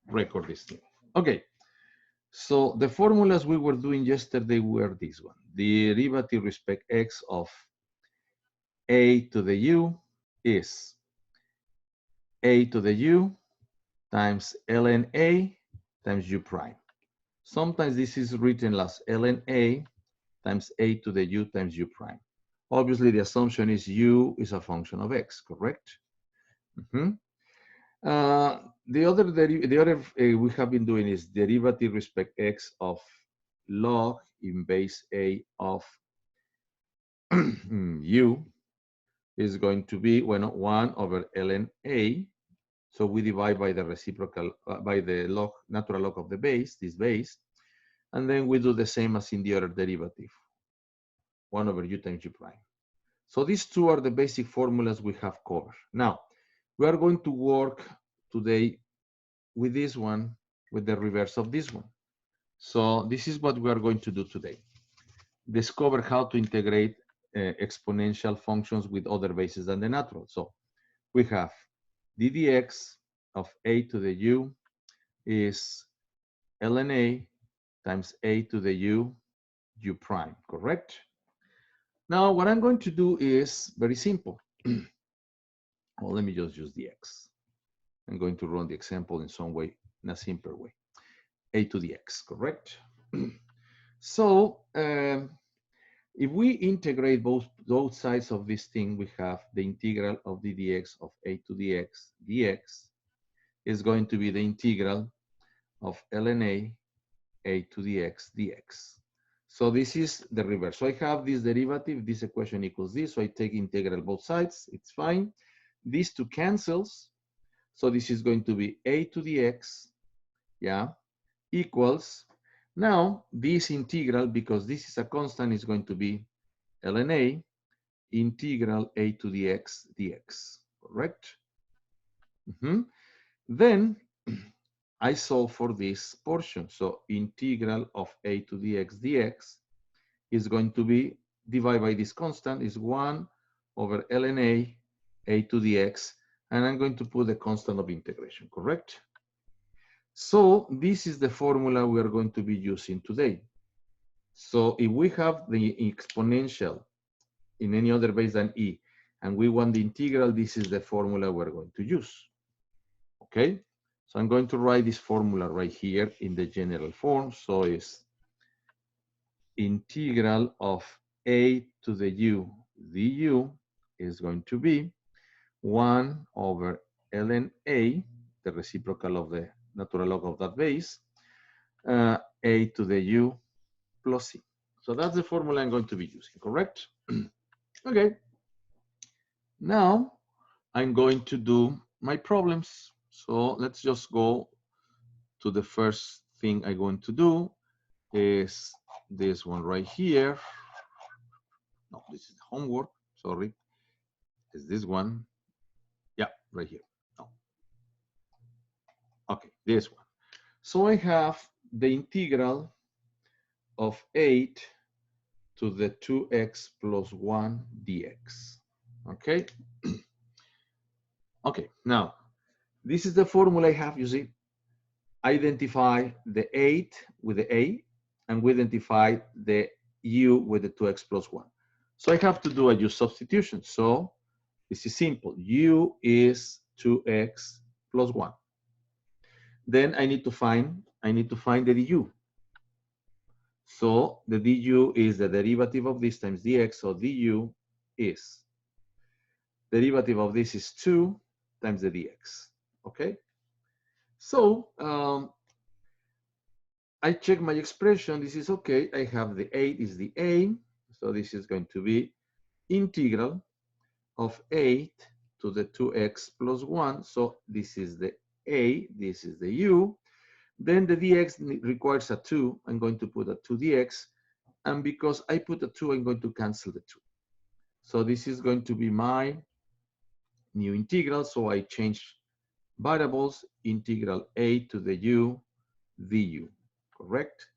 record this thing. Okay, so the formulas we were doing yesterday were this one. The derivative respect x of a to the u is a to the u times ln a times u prime. Sometimes this is written as ln a times a to the u times u prime. Obviously, the assumption is u is a function of x, correct? The other we have been doing is derivative respect x of log in base a of u is going to be 1 over ln a. So we divide by the reciprocal, by the log, natural log of the base, this base, and then we do the same as in the other derivative, 1 over u times u prime. So these two are the basic formulas we have covered. Now, we are going to work today with this one, with the reverse of this one. So this is what we are going to do today. Discover how to integrate exponential functions with other bases than the natural. So we have d dx of a to the u is ln a times a to the u prime, correct? Now, what I'm going to do is very simple. Well, let me just use dx. I'm going to run the example in some way, in a simpler way. A to the x, correct? So if we integrate both sides of this thing, we have the integral of the dx of a to the x dx is going to be the integral of ln a to the x dx. So this is the reverse. So I have this derivative, this equation equals this, so I take integral both sides, it's fine. These two cancels, so this is going to be a to the x, yeah, equals, now this integral, because this is a constant, is going to be ln a integral a to the x dx, correct? Then I solve for this portion. So integral of a to the x dx is going to be divided by this constant is 1 over ln a to the x, and I'm going to put the constant of integration, correct? So this is the formula we are going to be using today. So if we have the exponential in any other base than e, and we want the integral, this is the formula we're going to use. Okay? So I'm going to write this formula right here in the general form. So it's integral of a to the u du is going to be 1 over ln a, the reciprocal of the natural log of that base, a to the u plus c. So that's the formula I'm going to be using, correct? Okay. Now I'm going to do my problems. So let's just go to the first thing I'm going to do is this one right here. No, this is homework, sorry. Is this one? Yeah, right here. No. Okay, this one. So I have the integral of 8 to the 2x plus 1 dx. Okay? Okay, now, this is the formula I have, you see. Identify the 8 with the a, and we identify the u with the 2x plus 1. So I have to do a u substitution. So this is simple. U is 2x plus 1. Then I need to find the du. So the du is the derivative of this times dx. So du is derivative of this is 2 times the dx. Okay. So I check my expression. This is okay. I have the 8 is the a. So this is going to be integral of 8 to the 2x plus 1. So this is the a, this is the u. Then the dx requires a 2. I'm going to put a 2 dx. And because I put a 2, I'm going to cancel the 2. So this is going to be my new integral. So I change variables, integral a to the u du, correct?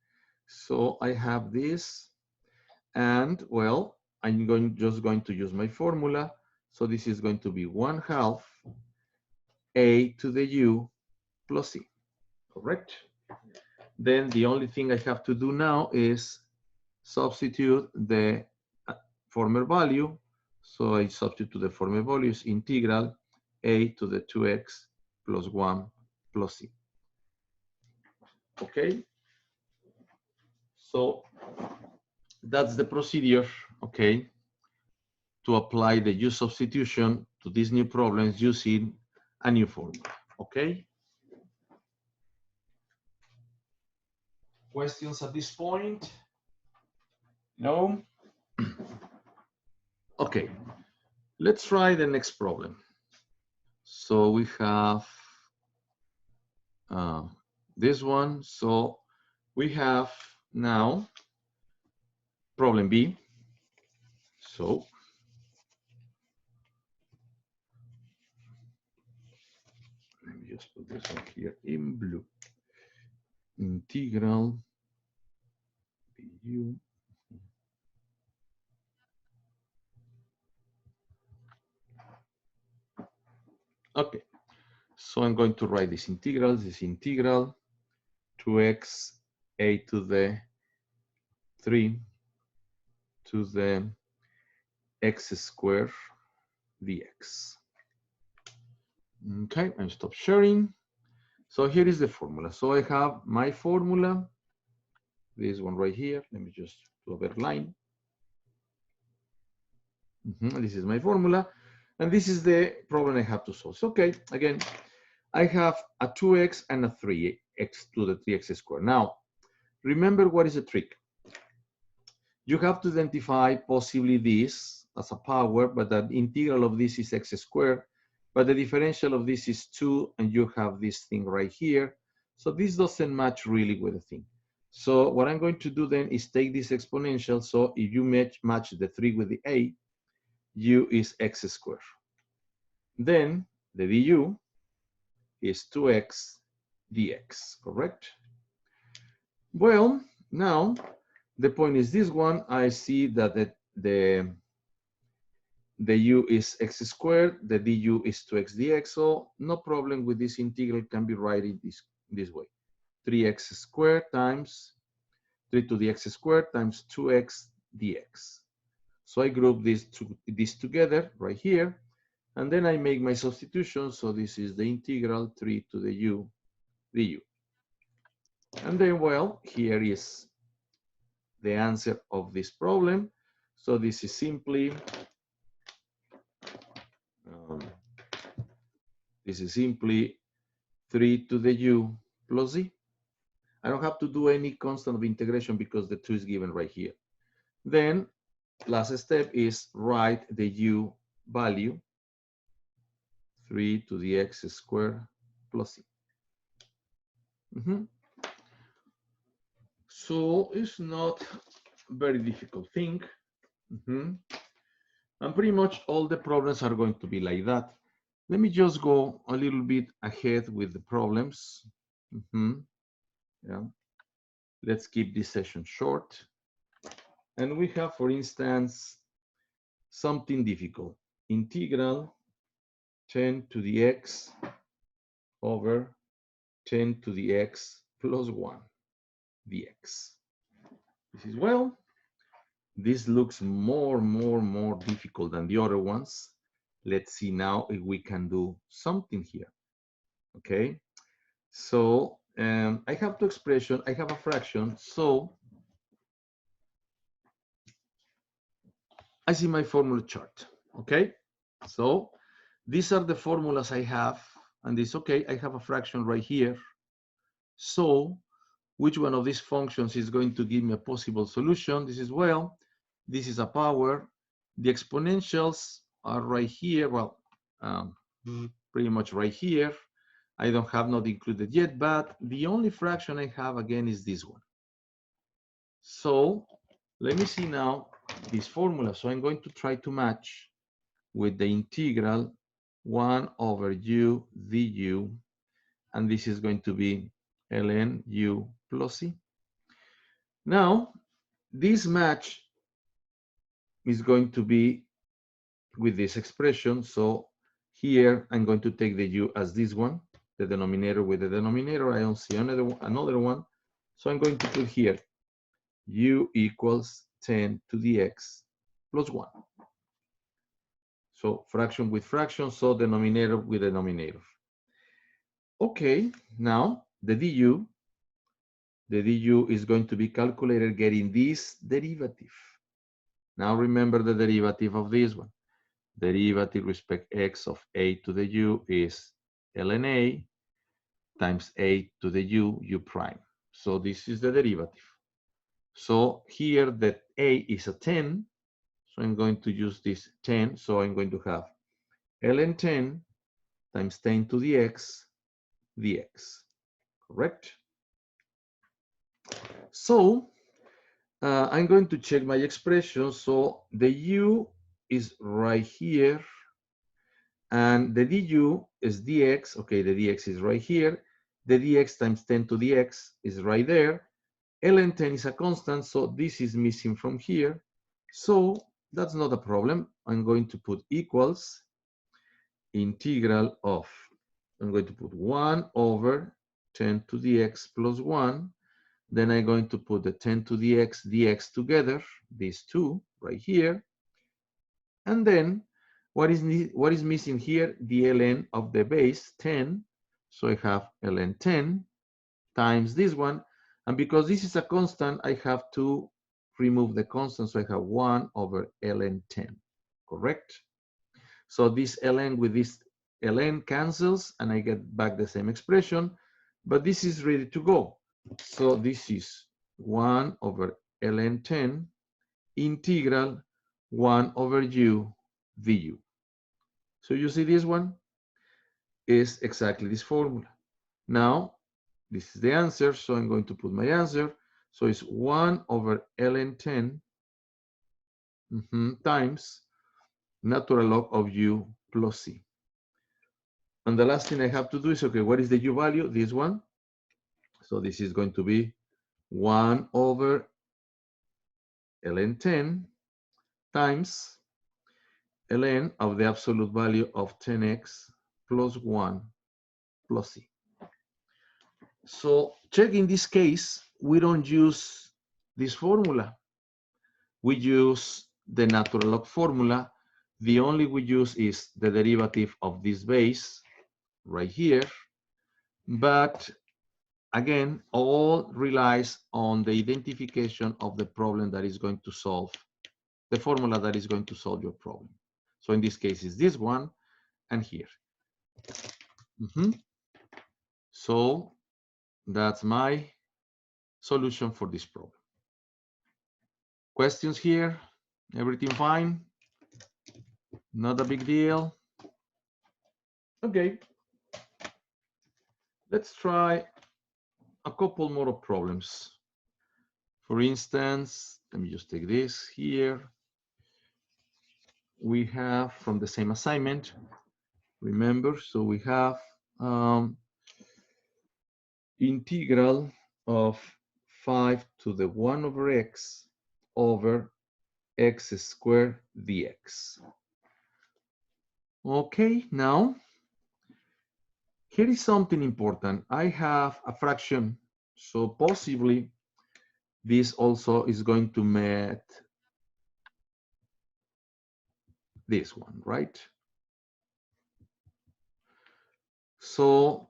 So I have this, and well, I'm just going to use my formula. So this is going to be 1/2 a to the u plus c. correct? Then the only thing I have to do now is substitute the former value. So I substitute the former value is integral a to the 2x plus 1 plus c. Okay? So that's the procedure, okay, to apply the u substitution to these new problems using a new formula, okay? Questions at this point? No? Okay, let's try the next problem. So we have this one. So we have now problem B. So let me just put this one here in blue. Integral du. Okay, so I'm going to write this integral. This integral 2x a to the 3 to the x squared dx. Okay, and stop sharing. So here is the formula. So I have my formula, this one right here. Let me just do a better line. This is my formula. And this is the problem I have to solve. So, okay, again, I have a 2x and a 3x to the 3x squared. Now, remember what is the trick? You have to identify possibly this as a power, but the integral of this is x squared, but the differential of this is 2, and you have this thing right here. So this doesn't match really with the thing. So what I'm going to do then is take this exponential. So if you match the 3 with the a, u is x squared. Then the du is 2x dx, correct? Well, now the point is this one. I see that the u is x squared, the du is 2x dx, so no problem with this integral, can be written this way. 3x squared times 3 to the x squared times 2x dx. So I group this together right here, and then I make my substitution. So this is the integral 3 to the u du. And then, well, here is the answer of this problem. So this is simply, this is simply 3 to the u plus z. I don't have to do any constant of integration because the 2 is given right here. Then last step is write the u value, 3 to the x squared plus c. So it's not a very difficult thing. And pretty much all the problems are going to be like that. Let me just go a little bit ahead with the problems. Yeah. Let's keep this session short. And we have, for instance, something difficult. Integral 10 to the x over 10 to the x plus 1 dx. This is, well, this looks more difficult than the other ones. Let's see now if we can do something here. Okay, so I have two expressions. I have a fraction. So I see my formula chart. Okay, so these are the formulas I have, and this, okay, I have a fraction right here. So which one of these functions is going to give me a possible solution? This is, well, this is a power. The exponentials are right here. Well, pretty much right here. I don't have not included yet, but the only fraction I have again is this one. So let me see now this formula. So I'm going to try to match with the integral 1 over u du, and this is going to be ln u plus c. Now, this match is going to be with this expression. So here I'm going to take the u as this one. the denominator with the denominator. I don't see another one. So I'm going to put here u equals 10 to the x plus 1. So fraction with fraction, so denominator with denominator. Okay, now the du is going to be calculated getting this derivative. Now remember the derivative of this one. Derivative respect x of a to the u is ln a times a to the u prime. So this is the derivative. So here that a is a 10, so I'm going to use this 10. So I'm going to have ln 10 times 10 to the x dx, correct? So I'm going to check my expression. So the u is right here, and the du is dx. Okay, the dx is right here. The dx times 10 to the x is right there. ln 10 is a constant, so this is missing from here. So that's not a problem. I'm going to put equals integral of, I'm going to put 1 over 10 to the x plus 1. Then I'm going to put the 10 to the x dx together, these two right here. And then what is missing here? The ln of the base 10. So I have ln 10 times this one. And because this is a constant, I have to remove the constant. So I have 1 over ln 10, correct? So this ln with this ln cancels, and I get back the same expression. But this is ready to go. So this is 1 over ln 10 integral 1 over u du. So you see this one is exactly this formula. Now, this is the answer, so I'm going to put my answer. So it's 1 over ln 10 times natural log of u plus c. And the last thing I have to do is, okay, what is the u value? This one. So this is going to be 1 over ln 10 times ln of the absolute value of 10x plus 1 plus c. So check in this case, we don't use this formula. We use the natural log formula. The only we use is the derivative of this base right here. But again, all relies on the identification of the problem that is going to solve, the formula that is going to solve your problem. So in this case, is this one and here. So that's my solution for this problem. Questions here? Everything fine? Not a big deal? Okay. Let's try a couple more problems. For instance, let me just take this here. We have from the same assignment, remember, so we have integral of 5 to the 1 over x over x squared dx. Okay, now here is something important. I have a fraction, so possibly this also is going to meet this one, right? So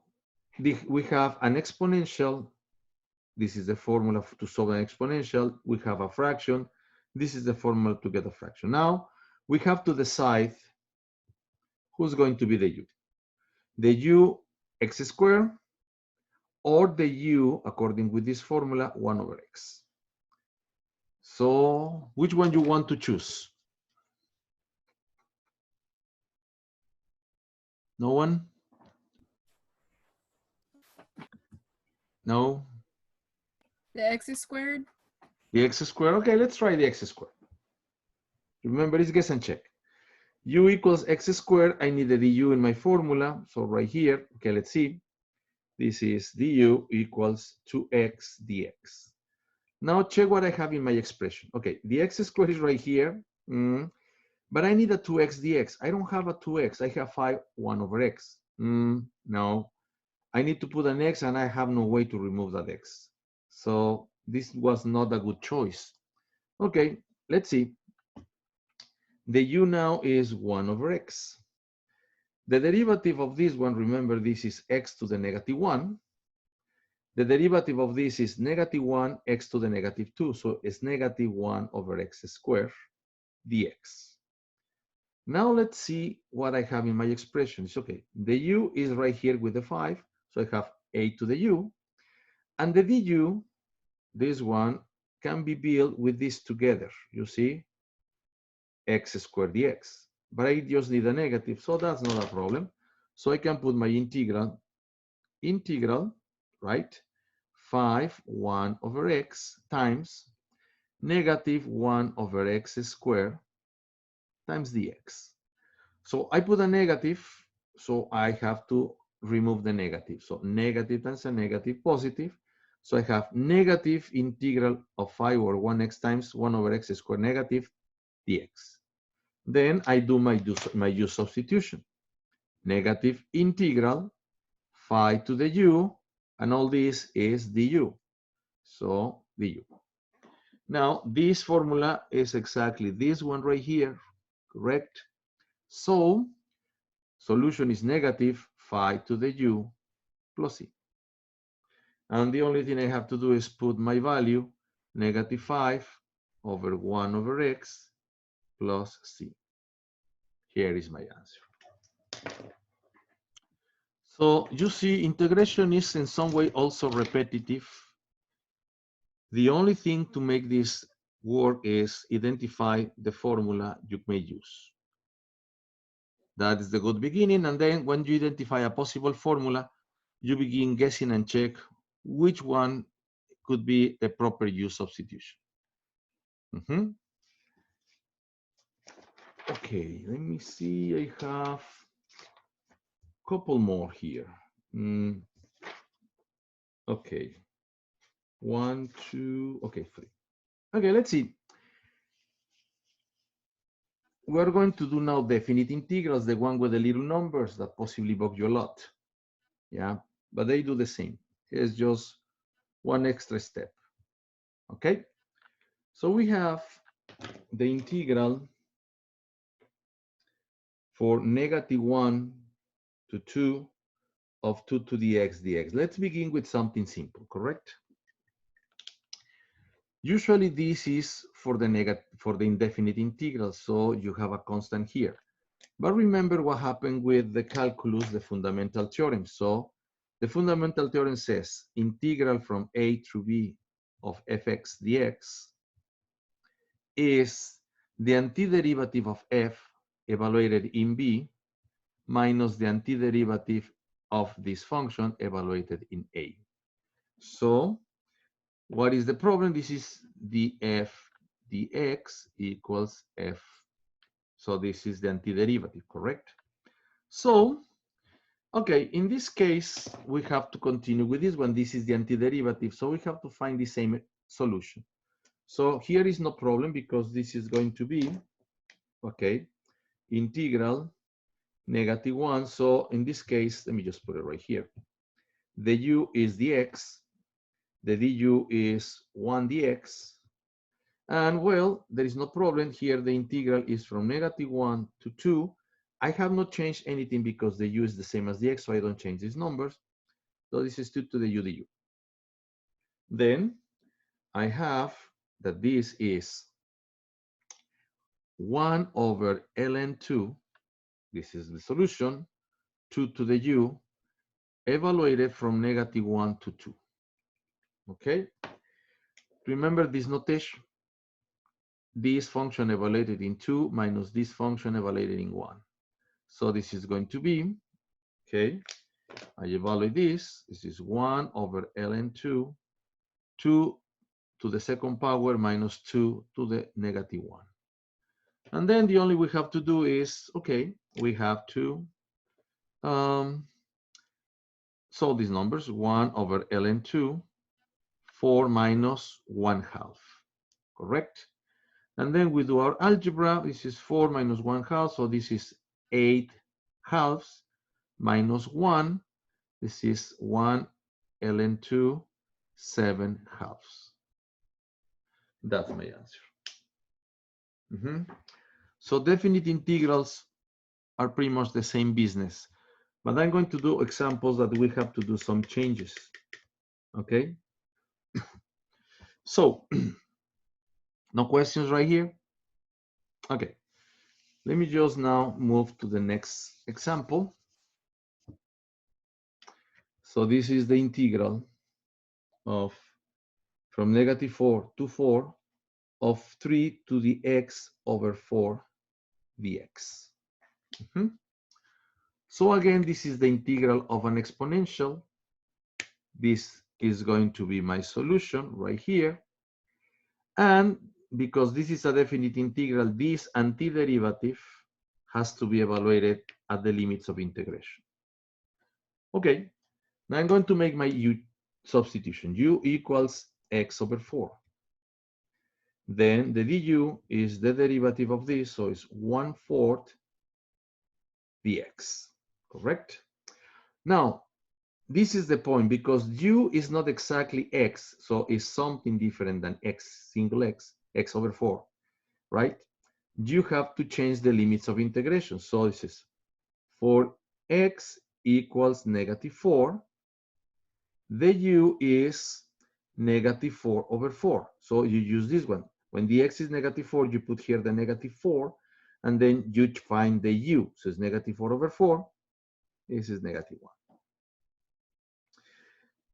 we have an exponential. This is the formula to solve an exponential. We have a fraction. This is the formula to get a fraction. Now we have to decide who's going to be the u. The u x squared or the u, according with this formula, 1 over x. So which one you want to choose? No one? No? The x squared? The x squared? Okay, let's try the x squared. Remember, it's guess and check. U equals x squared. I need the du in my formula. So right here, okay, let's see. This is du equals 2x dx. Now check what I have in my expression. Okay, the x squared is right here, but I need a 2x dx. I don't have a 2x. I have 1 over x. No, I need to put an x and I have no way to remove that x. So this was not a good choice. Okay, let's see. The u now is 1 over x. The derivative of this one, remember this is x to the negative 1. The derivative of this is negative 1 x to the negative 2. So it's negative 1 over x squared dx. Now let's see what I have in my expression. It's okay. The u is right here with the 5. So I have a to the u. And the du, this one, can be built with this together. You see, x squared dx. But I just need a negative, so that's not a problem. So I can put my integral, right? 5, 1 over x times negative 1 over x squared times dx. So I put a negative, so I have to remove the negative. So negative times a negative, positive. So I have negative integral of 5 over 1x times 1 over x squared negative dx. Then I do my u substitution. Negative integral 5 to the u, and all this is du. So du. Now, this formula is exactly this one right here, correct? So, solution is negative 5 to the u plus c. And the only thing I have to do is put my value, negative 5 over 1 over x plus c. Here is my answer. So you see, integration is in some way also repetitive. The only thing to make this work is identify the formula you may use. That is the good beginning. And then when you identify a possible formula, you begin guessing and check which one could be the proper u substitution. Okay, let me see. I have a couple more here. Okay. 1, 2, okay, 3. Okay, let's see. We're going to do now definite integrals, the one with the little numbers that possibly bug you a lot. Yeah, but they do the same. It's just one extra step. Okay, so we have the integral for negative 1 to 2 of 2 to the x dx. Let's begin with something simple, correct? Usually this is for the indefinite integral, so you have a constant here. But remember what happened with the calculus, the fundamental theorem. So the fundamental theorem says integral from a through b of fx dx is the antiderivative of f evaluated in b minus the antiderivative of this function evaluated in a. So what is the problem? This is df dx equals f. So this is the antiderivative, correct? So, okay, in this case, we have to continue with this one. This is the antiderivative, so we have to find the same solution. So here is no problem because this is going to be, okay, integral negative 1. So in this case, let me just put it right here. The u is dx, the du is 1 dx, and well, there is no problem here. The integral is from negative 1 to 2. I have not changed anything because the u is the same as the x, so I don't change these numbers. So this is 2 to the u du. Then I have that this is 1 over ln 2. This is the solution, 2 to the u, evaluated from negative 1 to 2. Okay? Remember this notation. This function evaluated in 2 minus this function evaluated in 1. So this is going to be, okay, I evaluate this. This is 1 over ln 2, 2 to the second power minus 2 to the negative 1. And then the only we have to do is, okay, we have to solve these numbers. 1 over ln 2, 4 minus 1/2, correct? And then we do our algebra. This is 4 minus 1/2, so this is 8/2 minus 1. This is 1 ln 2 7/2. That's my answer. So definite integrals are pretty much the same business, but I'm going to do examples that we have to do some changes. Okay. So no questions right here. Okay. Let me just now move to the next example. So this is the integral of from -4 to 4 of 3 to the x over 4 dx. So again, this is the integral of an exponential. This is going to be my solution right here. And because this is a definite integral, this antiderivative has to be evaluated at the limits of integration. Okay, now I'm going to make my u substitution. U equals x over 4. Then the du is the derivative of this, so it's 1/4 dx, correct? Now, this is the point, because u is not exactly x, so it's something different than x, single x, x over 4, right? You have to change the limits of integration. So this is for x equals -4, the u is -4 over 4. So you use this one. When the x is -4, you put here the -4, and then you find the u. So it's -4 over 4. This is -1.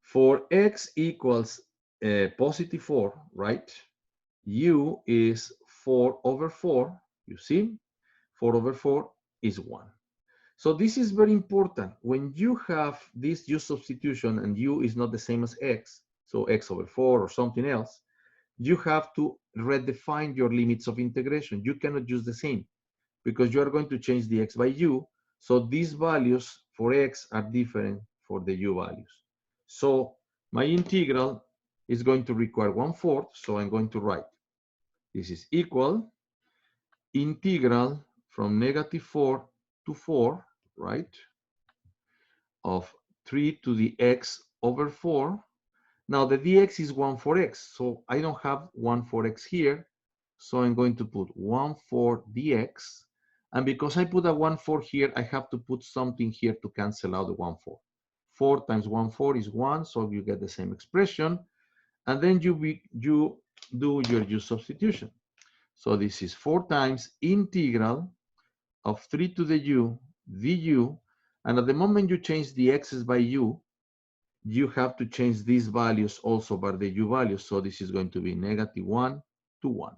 For x equals +4, right? U is 4 over 4. You see? 4 over 4 is 1. So this is very important. When you have this u substitution and u is not the same as x, so x over 4 or something else, you have to redefine your limits of integration. You cannot use the same because you are going to change the x by u. So these values for x are different for the u values. So my integral is going to require 1/4. So I'm going to write this is equal integral from -4 to 4, right, of 3 to the x over 4. Now the dx is 1/4x, so I don't have 1/4x here, so I'm going to put 1/4 dx, and because I put a 1/4 here, I have to put something here to cancel out the 1/4. 4 times 1/4 is 1, so you get the same expression, and then you do your u substitution. So this is 4 times integral of 3 to the u du, and at the moment you change the x's by u, you have to change these values also by the u values. So this is going to be -1 to 1.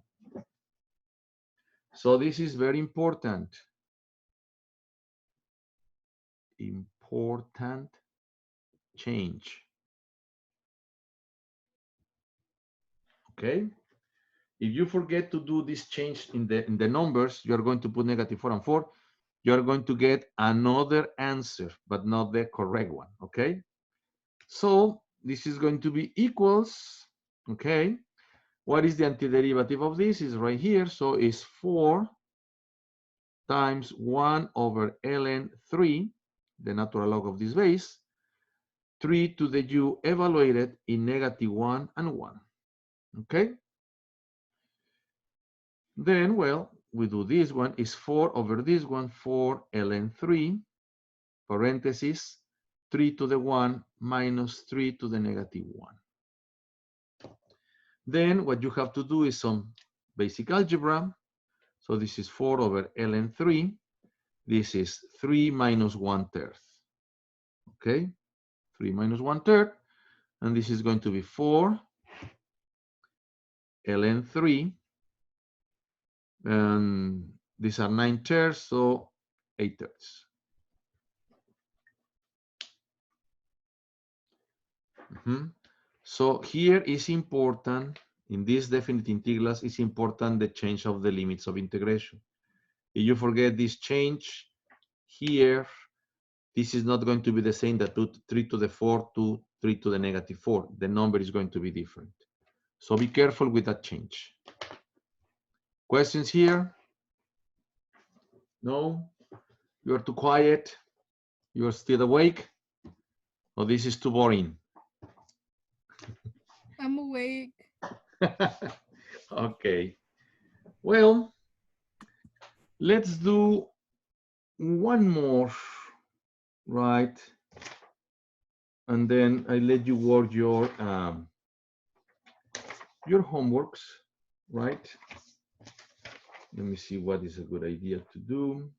So this is very important. Important change. Okay. If you forget to do this change in the numbers, you are going to put -4 and 4. You are going to get another answer, but not the correct one. Okay. So this is going to be equals. Okay. What is the antiderivative of this? Is right here. So it's 4 times 1 over ln 3, the natural log of this base, 3 to the u evaluated in -1 and 1. Okay? Then, well, we do this one is 4 over this one, 4 ln 3, parentheses, 3 to the 1 minus 3 to the -1. Then what you have to do is some basic algebra. So this is 4 over ln 3. This is 3 minus 1/3. Okay? 3 minus 1/3. And this is going to be 4 ln 3. And these are 9/3, so 8/3. So here is important, in these definite integrals, it's important the change of the limits of integration. If you forget this change here, this is not going to be the same that 3 to the 4 to 3 to the -4. The number is going to be different. So be careful with that change. Questions here? No? You're too quiet? You're still awake? Oh, this is too boring. I'm awake. Okay. Well, let's do one more, right? And then I let you work your homeworks, right? Let me see what is a good idea to do.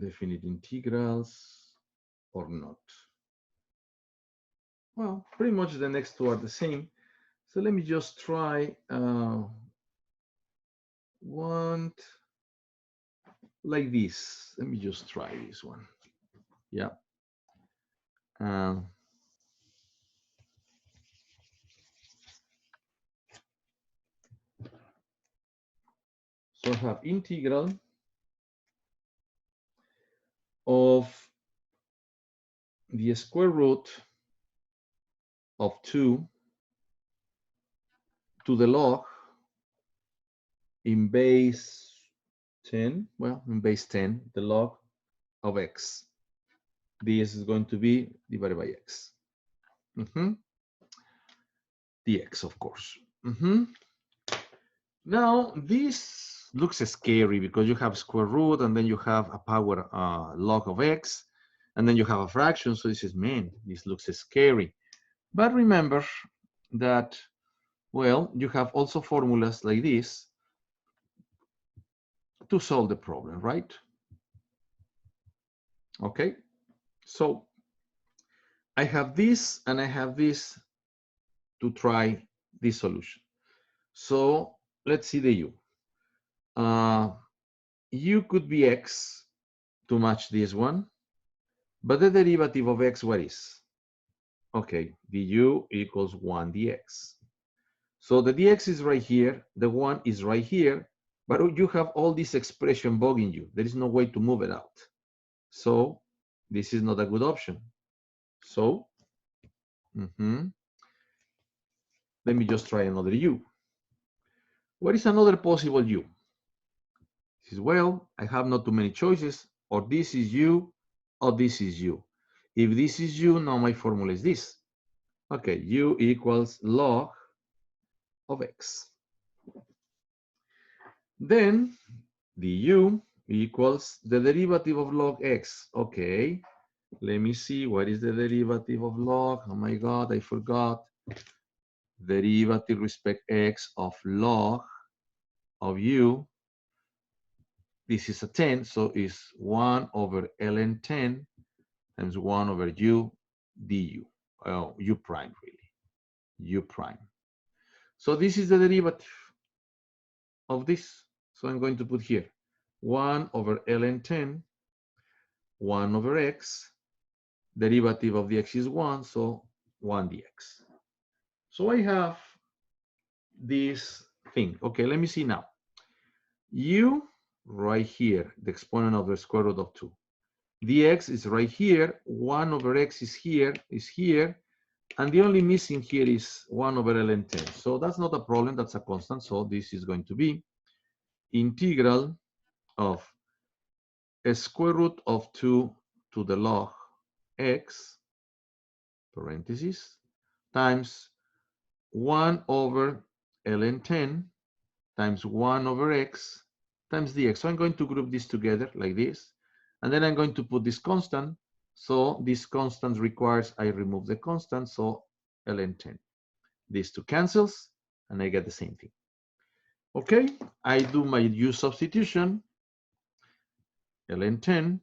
Definite integrals or not. Well, pretty much the next two are the same. So let me just try one like this. Let me just try this one. Yeah. So I have integral of the square root of 2 to the log in base 10, well, in base 10, the log of x. This is going to be divided by x. Dx, of course. Now, this looks scary because you have square root and then you have a power log of x, and then you have a fraction. So this is, man, this looks scary. But remember that, well, you have also formulas like this to solve the problem, right? Okay, so I have this and I have this to try this solution. So let's see the u. U could be x to match this one, but the derivative of x, what is? Okay, du equals 1 dx. So the dx is right here, the 1 is right here, but you have all this expression bugging you. There is no way to move it out. So this is not a good option. So let me just try another u. What is another possible u? This is, well, I have not too many choices, or this is u, or this is u. If this is u, now my formula is this. Okay, u equals log of x. Then du equals the derivative of log x. Okay, let me see, what is the derivative of log? Oh my God, I forgot. Derivative respect x of log of u. This is a 10, so it's 1 over ln 10 times 1 over u du. Oh, u prime, really. U prime. So this is the derivative of this. So I'm going to put here 1 over ln 10, 1 over x. Derivative of the x is 1, so 1 dx. So I have this thing. Okay, let me see now. U right here, the exponent of the square root of 2. Dx is right here, 1 over x is here, and the only missing here is 1 over ln 10. So that's not a problem, that's a constant. So this is going to be integral of a square root of 2 to the log x, parentheses, times 1 over ln 10 times 1 over x times dx. So I'm going to group this together like this, and then I'm going to put this constant. So this constant requires I remove the constant, so ln 10. These two cancels, and I get the same thing. Okay, I do my u substitution, ln 10,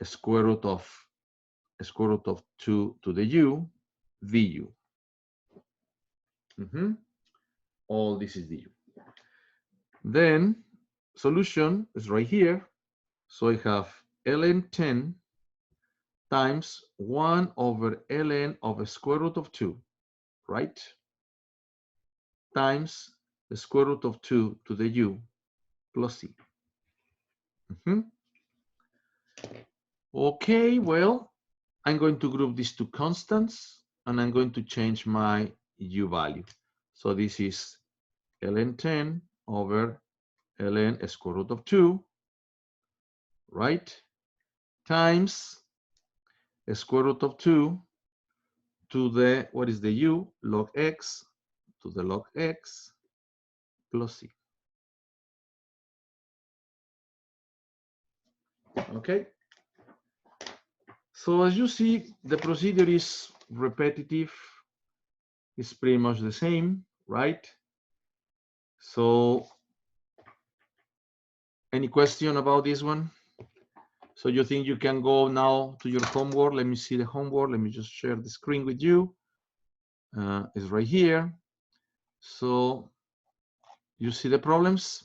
square root of 2 to the u, du. All this is du. Then solution is right here. So I have ln 10 times 1 over ln of a square root of 2, right? Times the square root of 2 to the u plus c. Okay, well, I'm going to group these two constants, and I'm going to change my u value. So this is ln 10 over ln square root of 2, right? Times square root of 2 to the, what is the u? Log x to the log x plus c. Okay? So as you see, the procedure is repetitive. It's pretty much the same, right? So any question about this one? So you think you can go now to your homework? Let me see the homework. Let me just share the screen with you. It's right here. So you see the problems?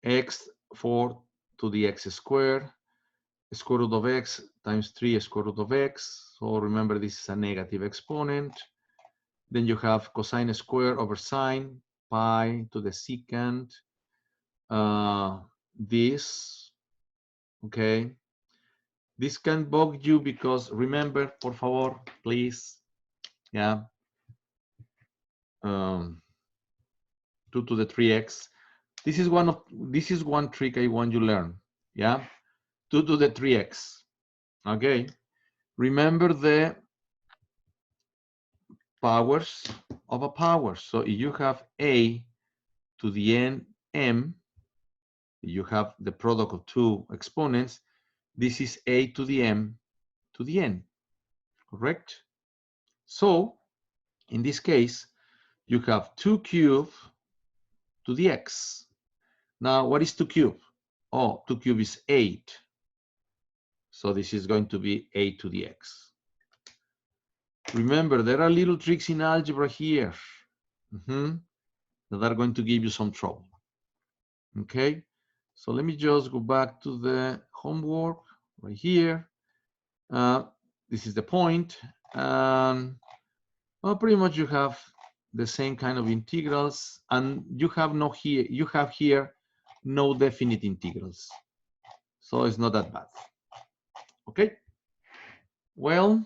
X4 to the x squared, square root of x times 3 square root of x. So remember, this is a negative exponent. Then you have cosine squared over sine, pi to the secant. This, okay. This can bug you because remember, por favor, please, yeah, 2 to the 3x. This is one trick I want you to learn, yeah, 2 to the 3x, okay. Remember the powers of a power. So if you have a to the n m, you have the product of two exponents. This is a to the m to the n, correct? So in this case, you have 2 cubed to the x. Now, what is 2 cubed? Oh, 2 cubed is 8. So this is going to be a to the x. Remember, there are little tricks in algebra here that are going to give you some trouble. Okay, so let me just go back to the homework right here. This is the point. Well, pretty much you have the same kind of integrals, and you have here no definite integrals. So it's not that bad. Okay, well,